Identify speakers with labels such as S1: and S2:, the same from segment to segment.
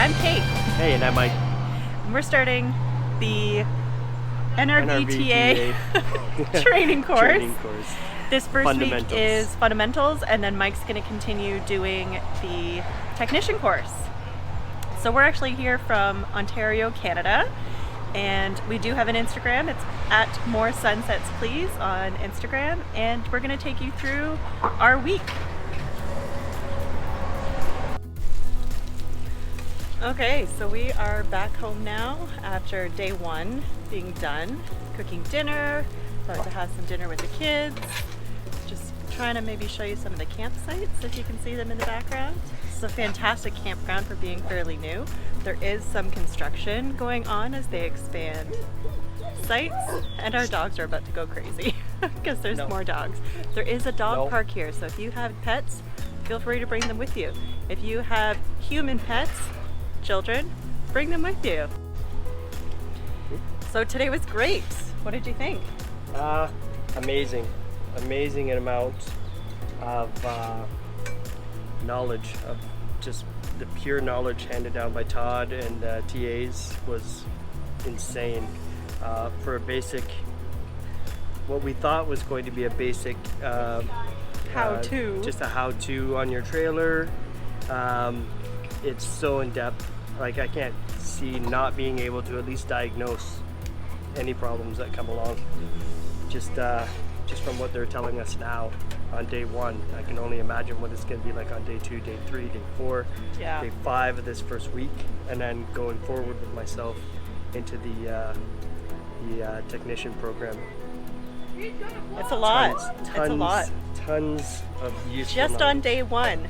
S1: I'm Kate.
S2: Hey, and I'm Mike.
S1: And we're starting the NRVTA training course. This first week is fundamentals, and then Mike's going to continue doing the technician course. So we're actually here from Ontario, Canada, and we do have an Instagram. It's at More Sunsets Please on Instagram, and we're going to take you through our week. Okay, so we are back home now after day one being done, cooking dinner, about to have some dinner with the kids, just trying to maybe show you some of the campsites if you can see them in the background. It's a fantastic campground for being fairly new. There is some construction going on as they expand sites, and our dogs are about to go crazy because there's more dogs. There is a dog park here, so if you have pets, feel free to bring them with you. If you have human pets, children, bring them with you. So today was great. What did you think?
S2: Amazing amount of knowledge, of just the pure knowledge handed down by Todd and TAs was insane. For a basic, what we thought was going to be a basic
S1: how-to,
S2: just a how-to on your trailer. It's so in-depth. Like, I can't see not being able to at least diagnose any problems that come along. Just from what they're telling us now on day one, I can only imagine what it's going to be like on day 2, day 3, day 4, day 5 of this first week, and then going forward with myself into the technician program.
S1: It's a lot. It's a lot.
S2: Tons of useful
S1: just
S2: knowledge.
S1: On day one.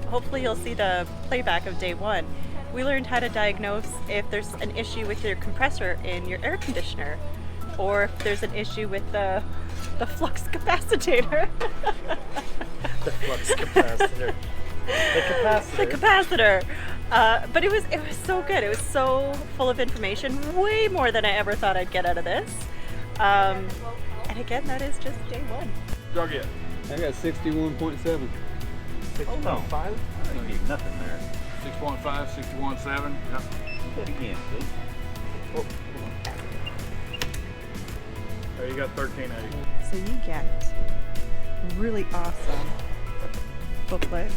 S1: Hopefully you'll see the playback of day one. We learned how to diagnose if there's an issue with your compressor in your air conditioner, or if there's an issue with the flux capacitor.
S2: The flux capacitor. The capacitor.
S1: But it was so good. It was so full of information, way more than I ever thought I'd get out of this. And again, that is just day one.
S3: Drug yet? I got 61.7.
S2: 6.5?
S4: I didn't get nothing there.
S3: 6.5, 61.7. Yep.
S4: Do it again, please.
S2: Oh.
S3: There you got 1380.
S1: So you get a really awesome booklet.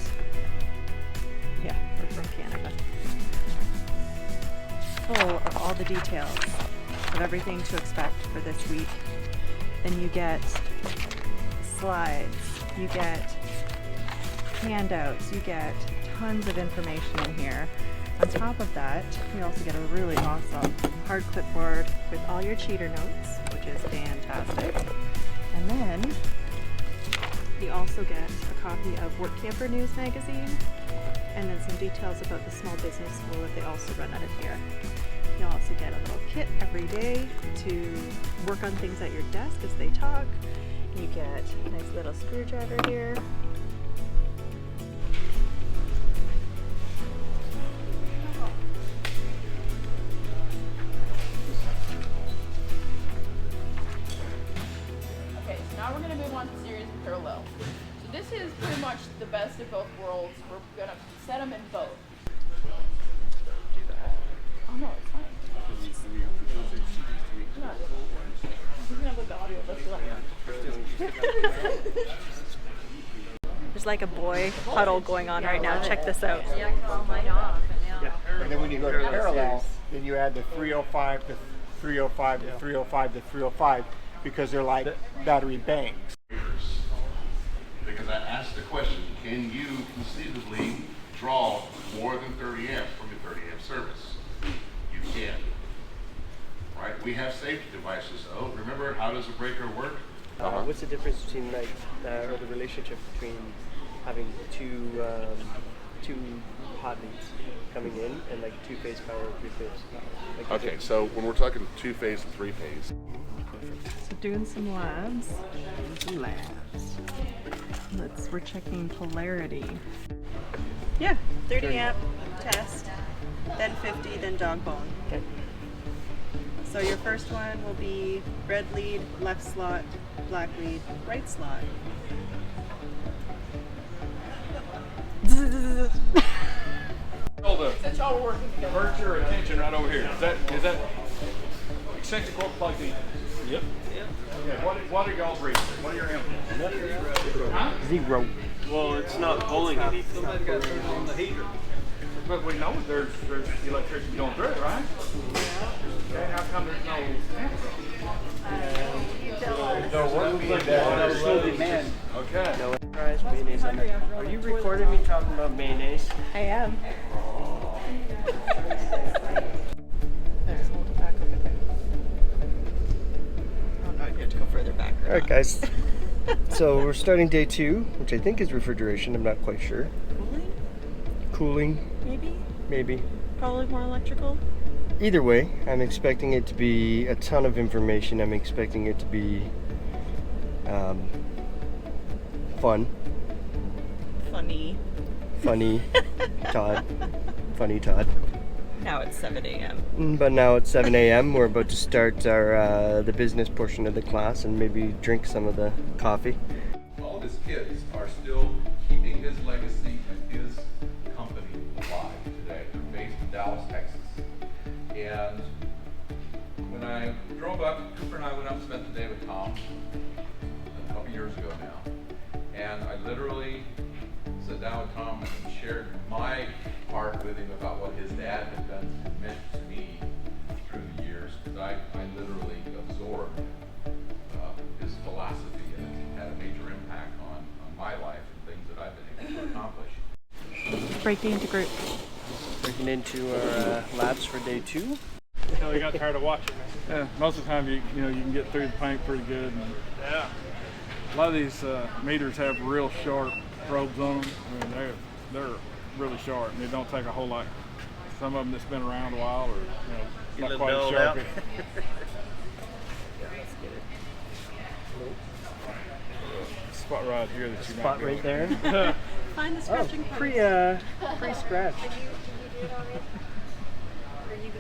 S1: Yeah, we're from Canada. Full of all the details of everything to expect for this week. Then you get slides, you get handouts, you get tons of information in here. On top of that, you also get a really awesome hard clipboard with all your cheater notes, which is fantastic. And then you also get a copy of Work Camper News magazine, and then some details about the small business school that they also run out of here. You'll also get a little kit every day to work on things at your desk as they talk. You get a nice little screwdriver here.
S5: Now we're going to move on to series and parallel. So this is pretty much the best of both worlds. We're going to set them in both. Oh no, it's fine. No. We're going to have the audio.
S1: There's like a boy huddle going on right now. Check this out.
S6: Yeah, I call mine off.
S7: And then when you go to parallel, then you add the 305 to 305 to 305 to 305 because they're like battery banks.
S8: Because I asked the question, can you conceivably draw more than 30 amps from your 30 amp service? You can. Right? We have safety devices. Oh, remember, how does a breaker work?
S2: What's the difference between or the relationship between having two hot leads coming in and like 2-phase power or 3-phase power? Like,
S8: Okay, so when we're talking 2-phase and 3-phase.
S1: So doing some labs. We're checking polarity. Yeah, 30 amp test, then 50, then dog bone.
S2: Okay.
S1: So your first one will be red lead, left slot, black lead, right slot.
S3: to
S5: Since y'all were working together.
S3: divert your attention right over here. Is that extension cord plugged in?
S2: Yep.
S3: Okay, what are y'all's readings? What are your inputs? Huh?
S2: 0. Well, it's not pulling anything.
S3: But we know there's electricity going through it, right? Okay, how come there's no Okay.
S2: No fries, mayonnaise on there. Are you recording me talking about mayonnaise?
S1: I am. There's hold it back over there. Oh no, you have to go further back.
S2: All right, guys. So we're starting day 2, which I think is refrigeration. I'm not quite sure. Cooling, maybe.
S1: Probably more electrical.
S2: Either way, I'm expecting it to be a ton of information. I'm expecting it to be fun. Funny Todd. Funny Todd.
S1: Now it's 7 a.m.
S2: But now it's 7 a.m. We're about to start our the business portion of the class and maybe drink some of the coffee.
S6: All of his kids are still keeping his legacy and his company alive today. They're based in Dallas, Texas. And when I drove up, Cooper and I went up and spent the day with Tom a couple years ago now. And I literally sat down with Tom and shared my part with him about what his dad had done and meant to me through the years. Because I literally absorbed his philosophy, and it had a major impact on my life and things that I've been able to accomplish.
S1: Breaking into group.
S2: Breaking into our labs for day 2.
S3: No, you got tired of watching, man. Yeah, most of the time you can get through the paint pretty good. And yeah. A lot of these meters have real sharp probes on them. I mean, they're really sharp, and they don't take a whole lot. Some of them that's been around a while, or not quite as sharp. Spot right here that you
S2: Spot right there.
S1: Find the scratching part.
S2: Pre-scratch.
S9: Are you doing it?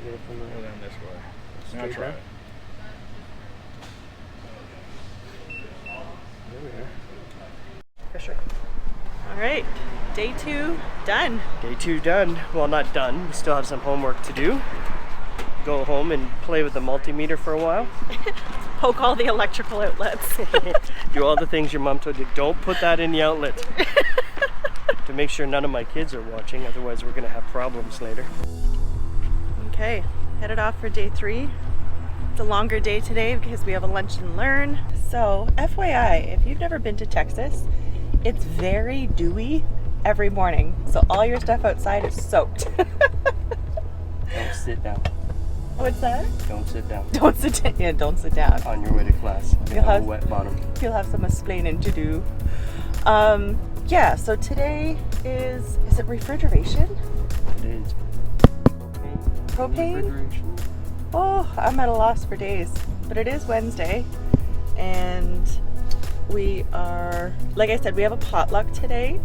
S3: Go down this way. Now try it.
S2: There we are.
S1: For sure. All right, day 2 done.
S2: Day 2 done. Well, not done. We still have some homework to do. Go home and play with the multimeter for a while.
S1: Poke all the electrical outlets.
S2: Do all the things your mom told you. Don't put that in the outlet. To make sure none of my kids are watching, otherwise we're gonna have problems later.
S1: Okay, headed off for day 3. It's a longer day today because we have a lunch and learn. So FYI, if you've never been to Texas, it's very dewy every morning. So all your stuff outside is soaked.
S2: Don't sit down.
S1: What's that?
S2: Don't sit down.
S1: Don't sit down. Yeah, don't sit down.
S2: On your way to class. You'll have a wet bottom.
S1: You'll have some explaining to do. Yeah, so today is it refrigeration?
S2: It is.
S1: Propane?
S2: Refrigeration.
S1: Oh, I'm at a loss for days. But it is Wednesday, and we are, like I said, we have a potluck today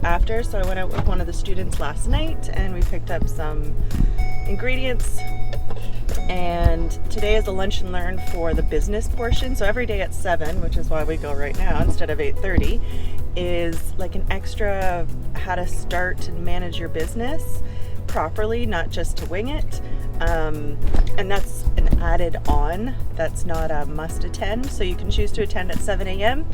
S1: after, so I went out with one of the students last night and we picked up some ingredients, and today is the lunch and learn for the business portion. So every day at 7, which is why we go right now instead of 8:30, is like an extra how to start and manage your business properly, not just to wing it. And that's an added on, that's not a must attend. So you can choose to attend at 7 a.m.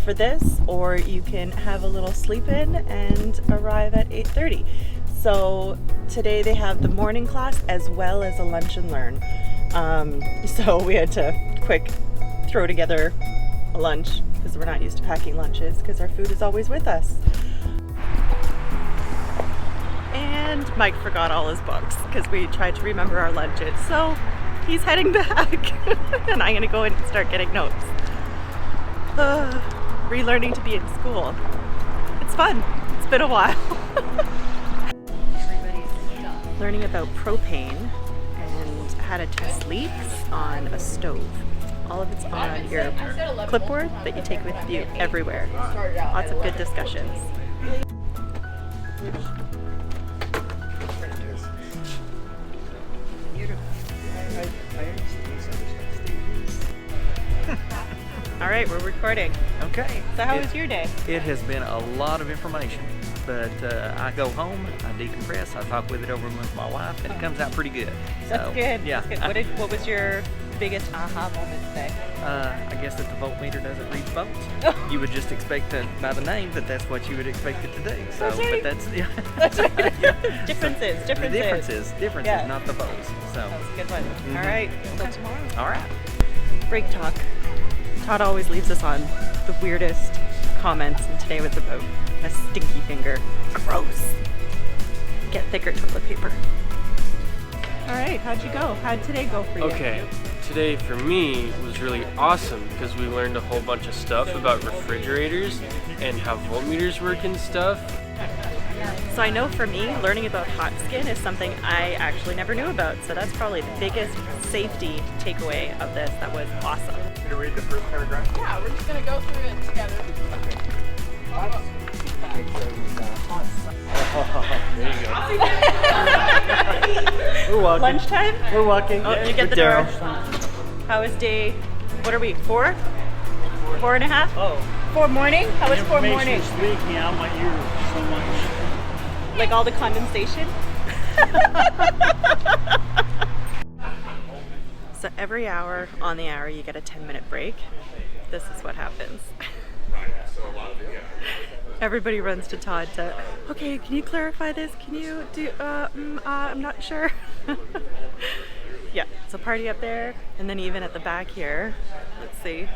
S1: for this, or you can have a little sleep in and arrive at 8:30. So today they have the morning class as well as a lunch and learn. So we had to quick throw together a lunch because we're not used to packing lunches because our food is always with us. And Mike forgot all his books because we tried to remember our lunches. So he's heading back and I'm gonna go in and start getting notes. Relearning to be in school. It's fun. It's been a while. Learning about propane and how to test leaks on a stove. All of it's on your clipboard that you take with you everywhere. Lots of good discussions.
S10: All right, we're recording.
S11: Okay.
S10: So how was your day?
S11: It has been a lot of information.
S10: but I go home, I decompress, I talk with it over with my wife, and it comes out pretty good.
S1: That's
S10: So,
S1: good.
S10: Yeah.
S1: That's good. What was your biggest aha moment today?
S10: I guess that the voltmeter doesn't read volts. You would just expect to, by the name, that that's what you would expect it to do. So,
S1: That's right.
S10: but that's yeah.
S1: That's right. Differences.
S10: The differences,
S1: Yeah.
S10: not the volts. So,
S1: That was a good one. All right. Till tomorrow.
S10: all right.
S1: Break talk. Todd always leaves us on the weirdest comments, and today was about a stinky finger. Gross. Get thicker toilet paper. All right, how'd you go? How'd today go for you?
S11: Okay, today for me was really awesome because we learned a whole bunch of stuff about refrigerators and how voltmeters work and stuff.
S1: So I know for me, learning about hot skin is something I actually never knew about. So that's probably the biggest safety takeaway of this. That was awesome.
S7: Can you read the first paragraph?
S5: Yeah, we're just gonna go through it together.
S2: We're walking.
S1: Lunchtime?
S2: We're walking.
S1: Oh, you get the door. How was day, what are we, 4? 4.5?
S12: Oh.
S1: 4 morning? How was 4 morning?
S12: Information is leaking out my ears so much.
S1: Like all the condensation? So every hour on the hour you get a 10-minute break. This is what happens. Everybody runs to Todd to, okay, can you clarify this? Can you do, I'm not sure. Yeah, so party up there, and then even at the back here, let's see.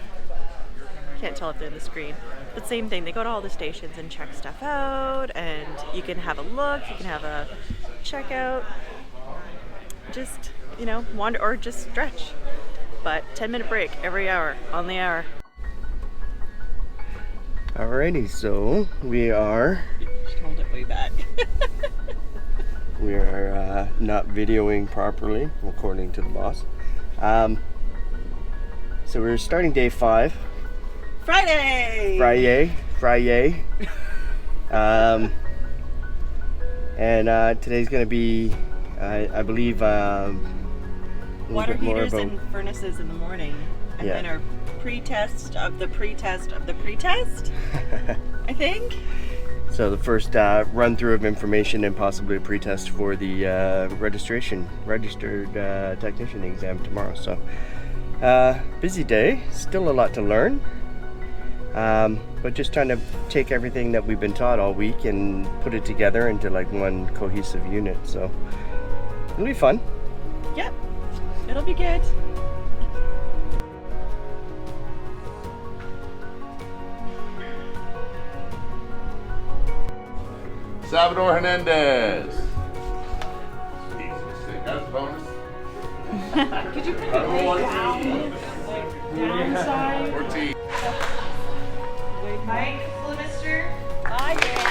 S1: Can't tell if they're in the screen. But same thing, they go to all the stations and check stuff out, and you can have a look, you can have a checkout. Just, you know, wander or just stretch. But 10-minute break every hour on the hour.
S2: Alrighty, so we are
S1: Just hold it way back.
S2: we are not videoing properly, according to the boss. So we're starting day 5.
S1: Friday.
S2: And today's going to be, I believe, a little
S1: Water
S2: bit more
S1: heaters
S2: about.
S1: and furnaces in the morning, and
S2: Yeah.
S1: then our pre-test of the pre-test of the pre-test. I think.
S2: So the first run through of information and possibly a pretest for the registered technician exam tomorrow. So busy day, still a lot to learn, but just trying to take everything that we've been taught all week and put it together into like one cohesive unit. So it'll be fun.
S1: Yep, it'll be good.
S8: Salvador Hernandez. That's a bonus.
S5: Could you put the weight down? Downside.
S8: 14.
S5: Mike, Mister.
S1: Oh yeah.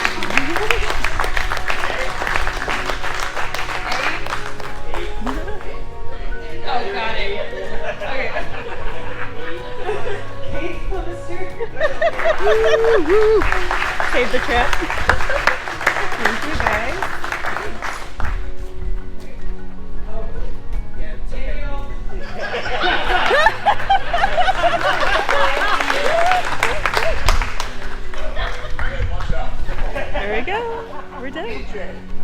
S5: Oh, got it. Okay. Kate, Mister.
S1: Save the trip. Thank you guys. There we go. We're done.